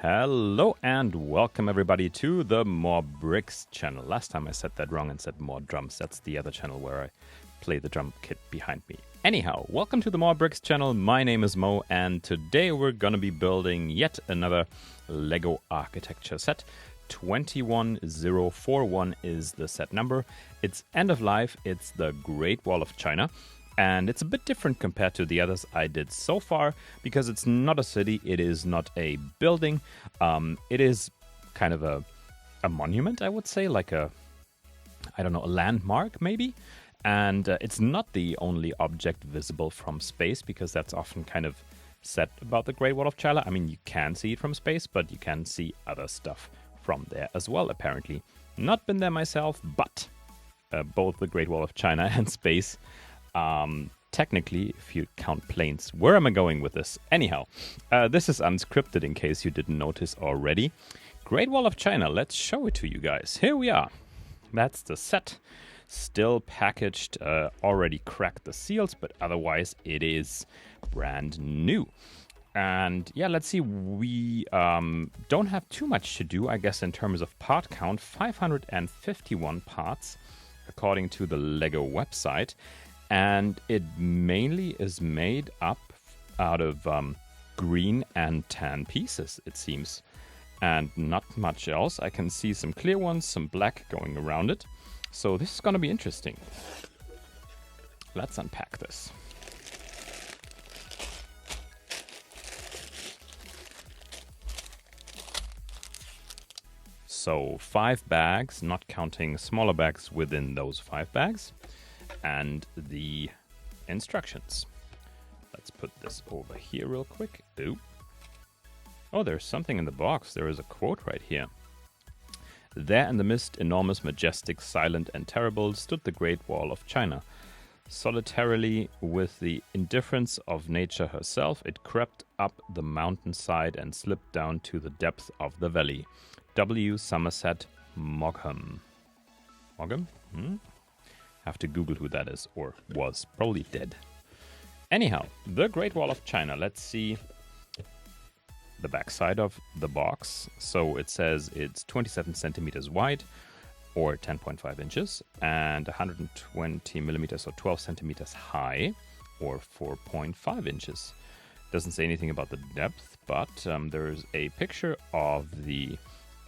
Hello and welcome everybody to the Mo.re.Bricks channel. Last time I said that wrong and said more drums. That's the other channel where I play the drum kit behind me. Anyhow, welcome to the Mo.re.Bricks channel. My name is Mo and today we're gonna be building yet another Lego architecture set. 21041 is the set number. It's end of life. It's the Great Wall of China. And it's a bit different compared to the others I did so far because it's not a city, it is not a building. It is kind of a monument, I would say, like a landmark maybe. And it's not the only object visible from space because that's often kind of said about the Great Wall of China. I mean, you can see it from space, but you can see other stuff from there as well, apparently. Not been there myself, but both the Great Wall of China and space. Technically, if you count planes. Where am I going with this? Anyhow, this is unscripted in case you didn't notice already. Great Wall of China, let's show it to you guys. Here we are. That's the set. Still packaged, already cracked the seals, but otherwise it is brand new. And yeah, let's see, we don't have too much to do, I guess, in terms of part count. 551 parts, according to the Lego website. And it mainly is made up out of green and tan pieces, it seems. And not much else. I can see some clear ones, some black going around it. So this is going to be interesting. Let's unpack this. So 5 bags, not counting smaller bags within those 5 bags. And the instructions. Let's put this over here real quick. Ooh. Oh, there's something in the box. There is a quote right here. There in the mist, enormous, majestic, silent, and terrible, stood the Great Wall of China. Solitarily, with the indifference of nature herself, it crept up the mountainside and slipped down to the depth of the valley. W. Somerset Maugham. Maugham? Have to Google who that is, or was. Probably dead. Anyhow, the Great Wall of China. Let's see the backside of the box. So it says it's 27 centimeters wide, or 10.5 inches, and 120 millimeters, or 12 centimeters high, or 4.5 inches. Doesn't say anything about the depth, but there's a picture of the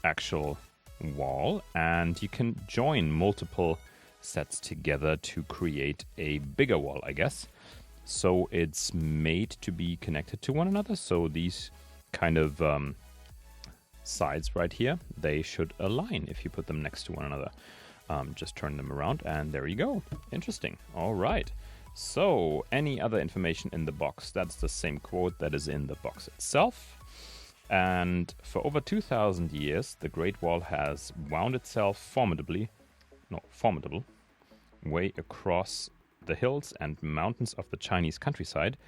actual wall, and you can join multiple sets together to create a bigger wall, I guess. So it's made to be connected to one another. So these kind of sides right here, they should align if you put them next to one another. Just turn them around and there you go. Interesting. All right. So any other information in the box? That's the same quote that is in the box itself. And for over 2,000 years, the Great Wall has wound itself formidable way across the hills and mountains of the Chinese countryside.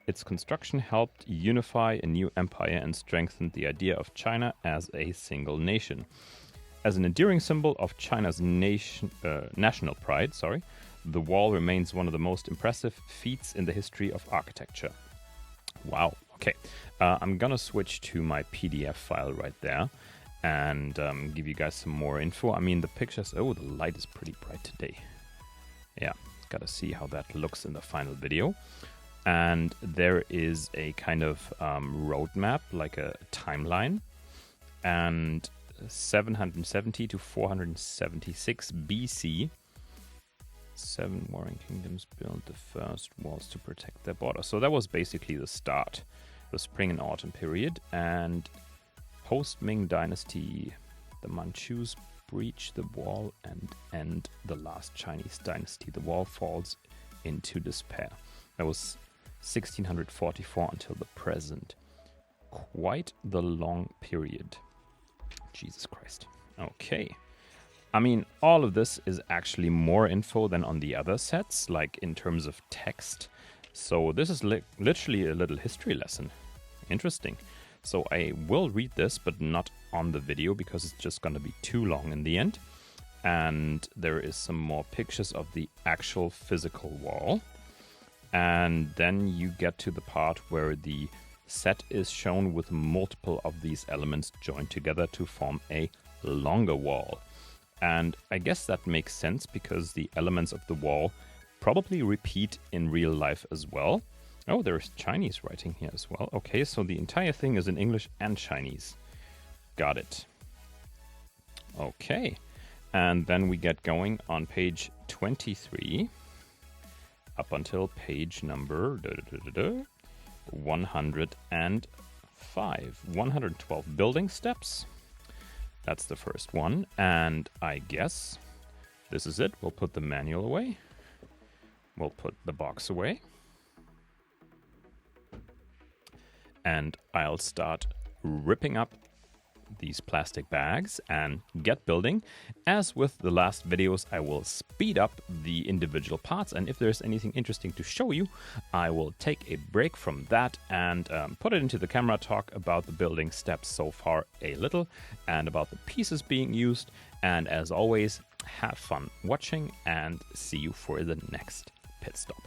Its construction helped unify a new empire and strengthened the idea of China as a single nation. As an enduring symbol of China's national pride, the wall remains one of the most impressive feats in the history of architecture. Wow. Okay. I'm gonna switch to my PDF file right there and give you guys some more info. I mean, the pictures... Oh, the light is pretty bright today. Yeah, gotta see how that looks in the final video. And there is a kind of roadmap, like a timeline. And 770 to 476 BC, 7 warring kingdoms built the first walls to protect their border. So that was basically the start, the spring and autumn period. And post-Ming dynasty, the Manchus breach the wall and end the last Chinese dynasty. The wall falls into despair. That was 1644 until the present. Quite the long period. Jesus Christ. Okay. I mean, all of this is actually more info than on the other sets, like in terms of text. So this is literally a little history lesson. Interesting. So I will read this, but not on the video because it's just going to be too long in the end. And there is some more pictures of the actual physical wall. And then you get to the part where the set is shown with multiple of these elements joined together to form a longer wall. And I guess that makes sense because the elements of the wall probably repeat in real life as well. Oh, there's Chinese writing here as well. Okay, so the entire thing is in English and Chinese. Got it. Okay, and then we get going on page 23 up until page number 105. 112 building steps. That's the first one, and I guess this is it. We'll put the manual away. We'll put the box away. And I'll start ripping up these plastic bags and get building. As with the last videos, I will speed up the individual parts, and if there's anything interesting to show you, I will take a break from that and put it into the camera, talk about the building steps so far a little and about the pieces being used. And as always, have fun watching and see you for the next pit stop.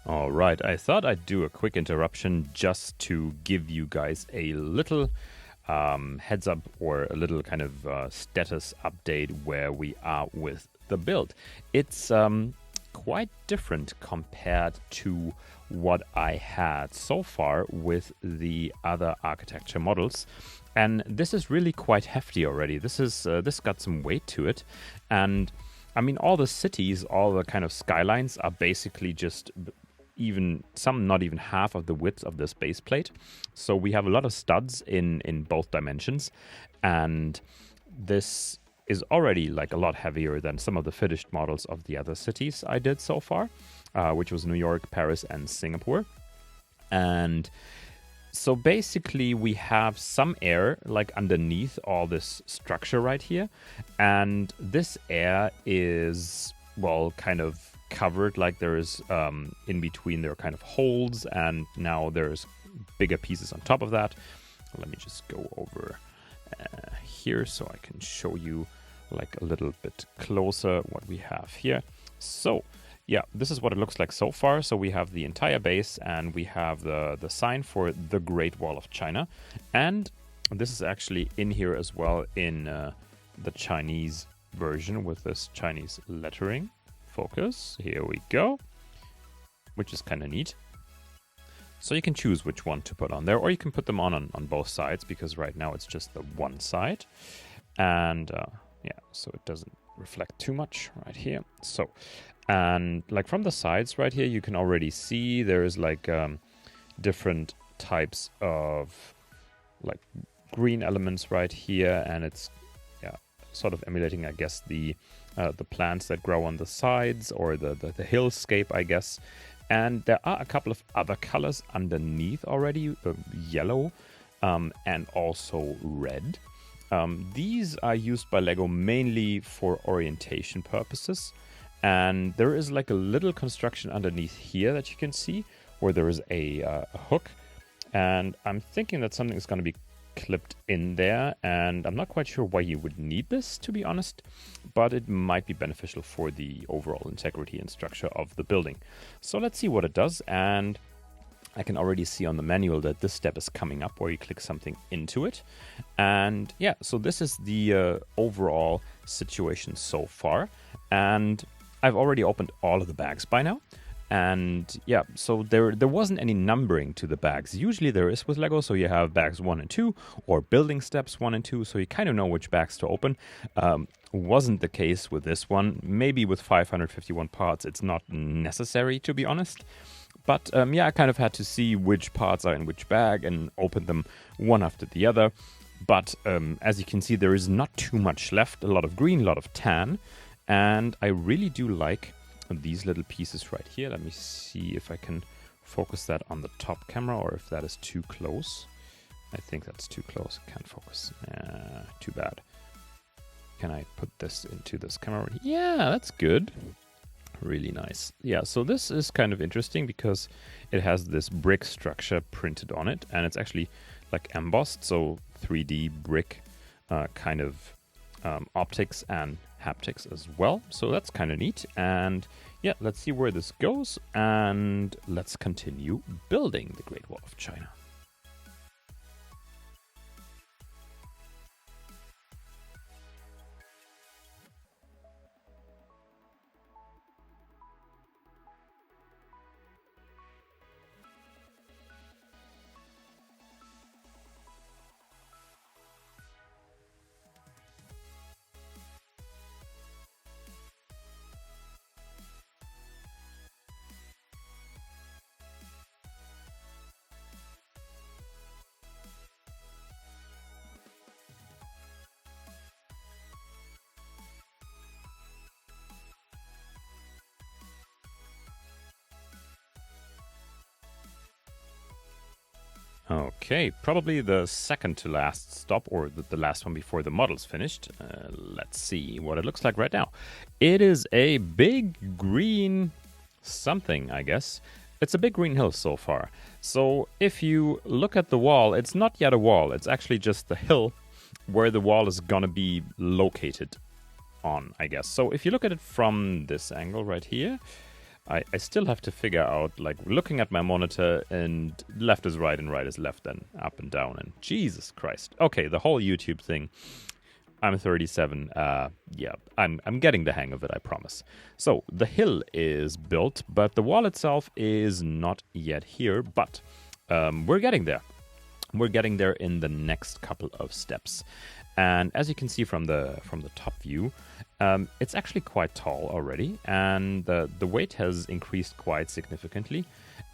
All right, I thought I'd do a quick interruption just to give you guys a little heads up or a little kind of status update where we are with the build. It's quite different compared to what I had so far with the other architecture models. And this is really quite hefty already. This got some weight to it. And I mean, all the cities, all the kind of skylines are basically just even some not even half of the width of this base plate. So we have a lot of studs in both dimensions, and this is already like a lot heavier than some of the finished models of the other cities I did so far, which was New York, Paris, and Singapore. And so basically we have some air like underneath all this structure right here, and this air is, well, kind of covered, like there is in between there are kind of holes, and now there's bigger pieces on top of that. Let me just go over here so I can show you like a little bit closer what we have here. So yeah, this is what it looks like so far. So we have the entire base, and we have the sign for the Great Wall of China, and this is actually in here as well in the Chinese version with this Chinese lettering. Focus, here we go, which is kind of neat. So you can choose which one to put on there, or you can put them on both sides, because right now it's just the one side. And yeah, so it doesn't reflect too much right here. So, and like from the sides right here, you can already see there's like different types of like green elements right here, and it's sort of emulating, I guess, the plants that grow on the sides, or the hillscape, I guess. And there are a couple of other colors underneath already, yellow and also red. These are used by LEGO mainly for orientation purposes. And there is like a little construction underneath here that you can see, where there is a hook. And I'm thinking that something is going to be clipped in there, and I'm not quite sure why you would need this, to be honest, but it might be beneficial for the overall integrity and structure of the building. So let's see what it does. And I can already see on the manual that this step is coming up where you click something into it. And yeah, so this is the overall situation so far. And I've already opened all of the bags by now. And yeah, so there wasn't any numbering to the bags. Usually there is with Lego, so you have bags 1 and 2 or building steps 1 and 2, so you kind of know which bags to open. Wasn't the case with this one. Maybe with 551 parts it's not necessary, to be honest. But yeah, I kind of had to see which parts are in which bag and open them one after the other. But as you can see, there is not too much left. A lot of green, a lot of tan. And I really do like these little pieces right here. Let me see if I can focus that on the top camera or if that is too close. I think that's too close. Can't focus. Too bad. Can I put this into this camera? Yeah, that's good. Really nice. Yeah, so this is kind of interesting because it has this brick structure printed on it, and it's actually like embossed, so 3D brick kind of optics and haptics as well. So that's kind of neat. And yeah, let's see where this goes, and let's continue building the Great Wall of China. Okay, probably the second to last stop, or the last one before the model's finished. Let's see what it looks like right now. It is a big green something, I guess. It's a big green hill so far. So if you look at the wall, it's not yet a wall. It's actually just the hill where the wall is gonna be located on, I guess. So if you look at it from this angle right here, I still have to figure out, like, looking at my monitor, and left is right and right is left and up and down, and Jesus Christ. Okay, the whole YouTube thing. I'm 37. Yeah, I'm getting the hang of it, I promise. So the hill is built, but the wall itself is not yet here, but we're getting there. We're getting there in the next couple of steps. And as you can see from the top view, it's actually quite tall already, and the weight has increased quite significantly.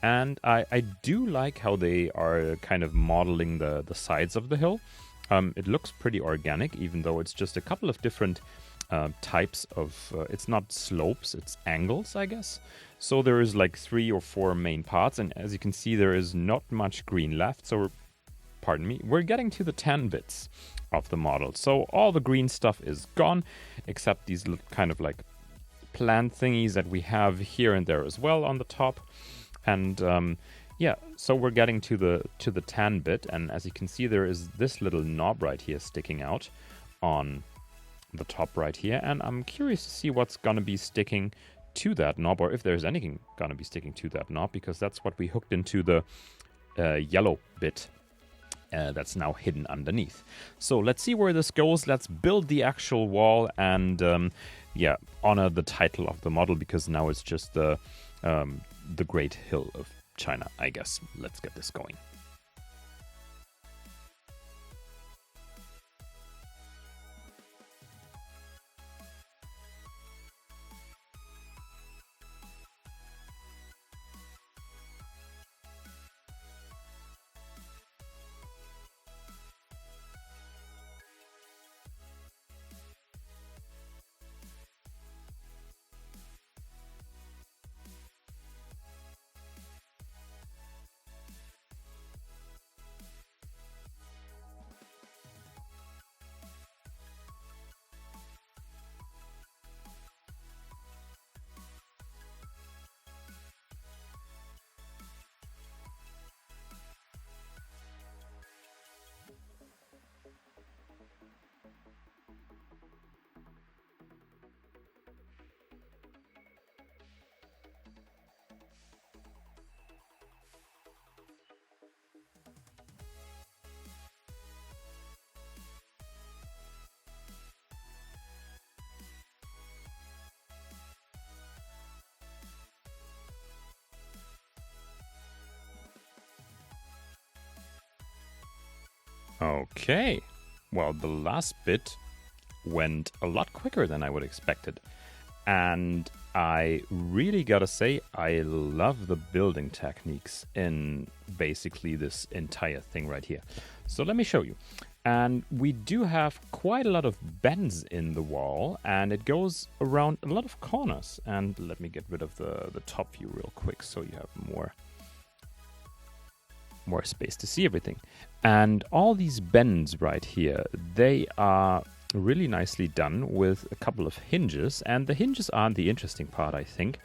And I do like how they are kind of modeling the sides of the hill. It looks pretty organic, even though it's just a couple of different types of... it's not slopes, it's angles, I guess. So there is like 3 or 4 main parts, and as you can see, there is not much green left, so pardon me, we're getting to the tan bits of the model. So all the green stuff is gone, except these little kind of like plant thingies that we have here and there as well on the top. And yeah, so we're getting to the tan bit, and as you can see, there is this little knob right here sticking out on the top right here, and I'm curious to see what's gonna be sticking to that knob, or if there's anything gonna be sticking to that knob, because that's what we hooked into the yellow bit that's now hidden underneath. So let's see where this goes. Let's build the actual wall and yeah, honor the title of the model, because now it's just the Great Hill of China, I guess. Let's get this going. Okay, well, the last bit went a lot quicker than I would expected. And I really gotta say, I love the building techniques in basically this entire thing right here. So let me show you. And we do have quite a lot of bends in the wall, and it goes around a lot of corners. And let me get rid of the top view real quick so you have more space to see everything. And all these bends right here, they are really nicely done with a couple of hinges, and the hinges aren't the interesting part, I think.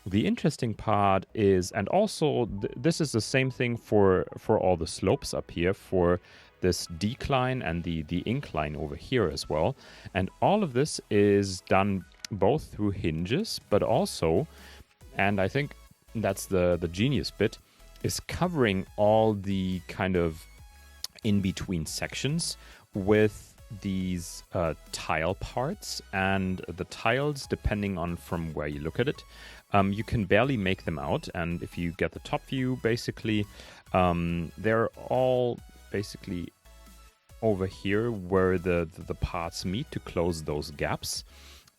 The interesting part is, and also this is the same thing for all the slopes up here, for this decline and the incline over here as well. And all of this is done both through hinges, but also, and I think that's the genius bit, is covering all the kind of in-between sections with these tile parts. And the tiles, depending on from where you look at it, you can barely make them out. And if you get the top view, basically, they're all basically over here where the parts meet to close those gaps.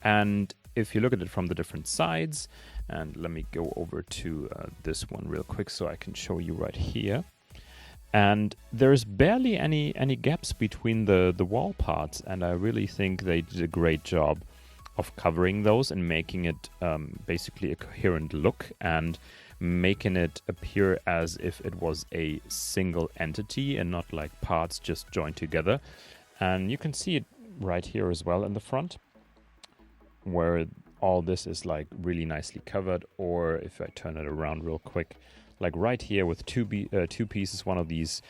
And if you look at it from the different sides, and let me go over to this one real quick so I can show you right here. And there's barely any gaps between the wall parts, and I really think they did a great job of covering those and making it basically a coherent look and making it appear as if it was a single entity and not like parts just joined together. And you can see it right here as well in the front, where all this is like really nicely covered. Or if I turn it around real quick, like right here with two pieces, one of these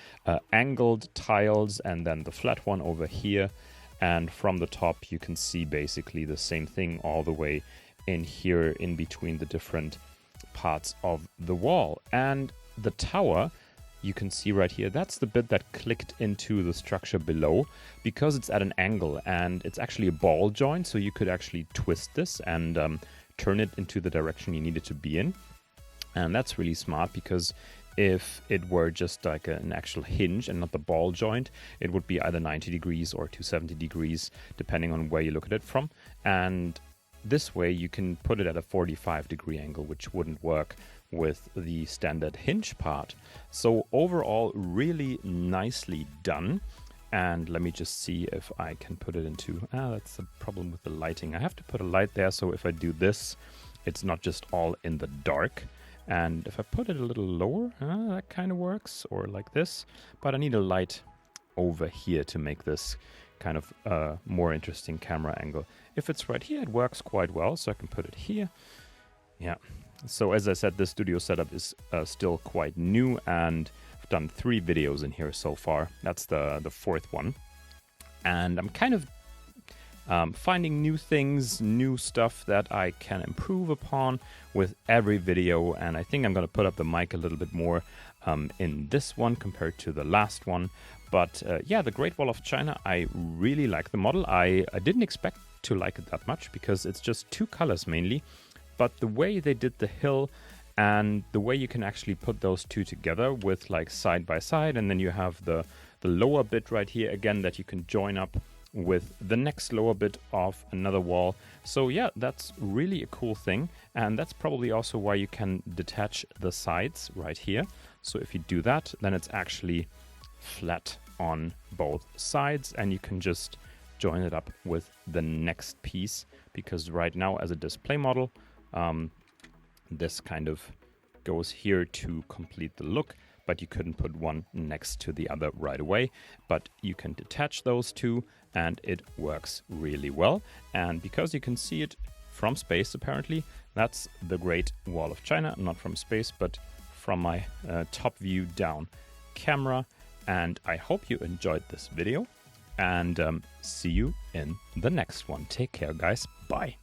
angled tiles and then the flat one over here. And from the top, you can see basically the same thing all the way in here in between the different parts of the wall. And the tower, you can see right here, that's the bit that clicked into the structure below because it's at an angle and it's actually a ball joint. So you could actually twist this and turn it into the direction you need it to be in. And that's really smart, because if it were just like an actual hinge and not the ball joint, it would be either 90 degrees or 270 degrees, depending on where you look at it from. And this way you can put it at a 45-degree angle, which wouldn't work with the standard hinge part. So overall, really nicely done. And let me just see if I can put it into... that's the problem with the lighting. I have to put a light there, so if I do this, it's not just all in the dark. And if I put it a little lower, that kind of works, or like this. But I need a light over here to make this kind of more interesting camera angle. If it's right here, it works quite well, so I can put it here. Yeah. So as I said, this studio setup is still quite new, and I've done 3 videos in here so far. That's the 4th one. And I'm kind of finding new things, new stuff that I can improve upon with every video. And I think I'm going to put up the mic a little bit more in this one compared to the last one. But yeah, the Great Wall of China, I really like the model. I didn't expect to like it that much because it's just 2 colors mainly. But the way they did the hill and the way you can actually put those 2 together with like side by side, and then you have the lower bit right here again that you can join up with the next lower bit of another wall. So yeah, that's really a cool thing. And that's probably also why you can detach the sides right here. So if you do that, then it's actually flat on both sides, and you can just join it up with the next piece, because right now as a display model, this kind of goes here to complete the look, but you couldn't put one next to the other right away. But you can detach those 2 and it works really well. And because you can see it from space, apparently, that's the Great Wall of China, not from space, but from my top view down camera. And I hope you enjoyed this video, and see you in the next one. Take care, guys. Bye.